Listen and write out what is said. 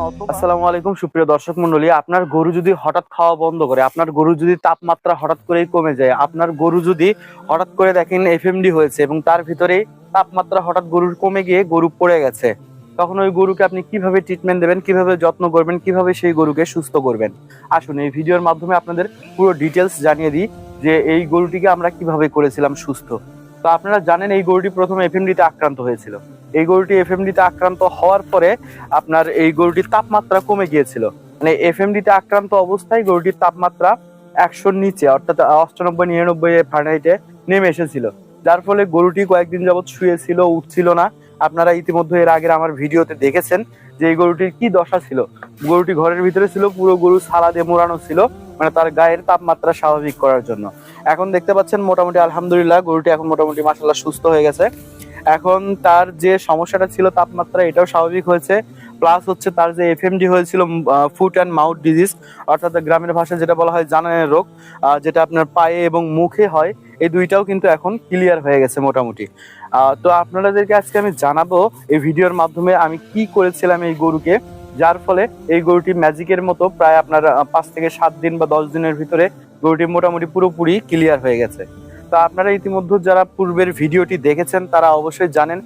আসসালামু আলাইকুম সুপ্রিয় দর্শক মন্ডলী, আপনার গরু যদি হঠাৎ খাওয়া বন্ধ করে, আপনার গরু যদি তাপমাত্রা হঠাৎ করেই কমে যায়, আপনার গরু যদি হঠাৎ করে দেখেন এফএমডি হয়েছে এবং তার ভিতরে তাপমাত্রা হঠাৎ গরুর কমে গিয়ে গরু পড়ে গেছে, তখন ওই গরুকে আপনি কিভাবে ট্রিটমেন্ট দেবেন, কিভাবে যত্ন করবেন, কিভাবে সেই গরুকে সুস্থ করবেন। আসুন এই ভিডিওর মাধ্যমে আপনাদের পুরো ডিটেলস জানিয়ে দিই যে এই গরুটিকে আমরা কিভাবে করেছিলাম সুস্থ। তো আপনারা জানেন এই গরুটি প্রথমে এফএমডিতে আক্রান্ত হয়েছিল। এই গরুটি এফএমডিতে আক্রান্ত হওয়ার পরে আপনার এই গরুটির তাপমাত্রা কমে গিয়েছিল। মানে এফএমডিতে আক্রান্ত অবস্থায় গরুটির তাপমাত্রা 100-র নিচে, অর্থাৎ 98-99 ফারেনহাইটে নেমে এসেছিল, যার ফলে গরুটি কয়েকদিন যাবৎ শুয়েছিল, উঠছিল না। আপনারা ইতিমধ্যে এর আগের আমার ভিডিওতে দেখেছেন যে এই গরুটির কি দশা ছিল। গরুটি ঘরের ভিতরে ছিল, পুরো গরু সালা দিয়ে মোড়ানো ছিল, মানে তার গায়ের তাপমাত্রা স্বাভাবিক করার জন্য। এখন দেখতে পাচ্ছেন মোটামুটি আলহামদুলিল্লাহ গরুটি এখন মোটামুটি মাশাআল্লাহ সুস্থ হয়ে গেছে। এখন তার যে সমস্যাটা ছিল তাপমাত্রা, এটাও স্বাভাবিক হয়েছে। প্লাস হচ্ছে তার যে এফএমডি হয়েছিল, ফুট অ্যান্ড মাউথ ডিজিজ, অর্থাৎ গ্রামের ভাষায় যেটা বলা হয় জানানের রোগ, যেটা আপনার পায়ে এবং মুখে হয়, এই দুইটাও কিন্তু এখন ক্লিয়ার হয়ে গেছে মোটামুটি। তো আপনাদেরকে আজকে আমি জানাবো এই ভিডিওর মাধ্যমে আমি কি করেছিলাম এই গরুকে, যার ফলে এই গরুটি ম্যাজিকের মতো প্রায় আপনার 5 থেকে 7 দিন বা 10 দিনের ভিতরে গরুটি মোটামুটি পুরোপুরি ক্লিয়ার হয়ে গেছে। তা আপনারা ইতিমধ্যে যারা পূর্বের ভিডিওটি দেখেছেন তারা অবশ্যই জানেন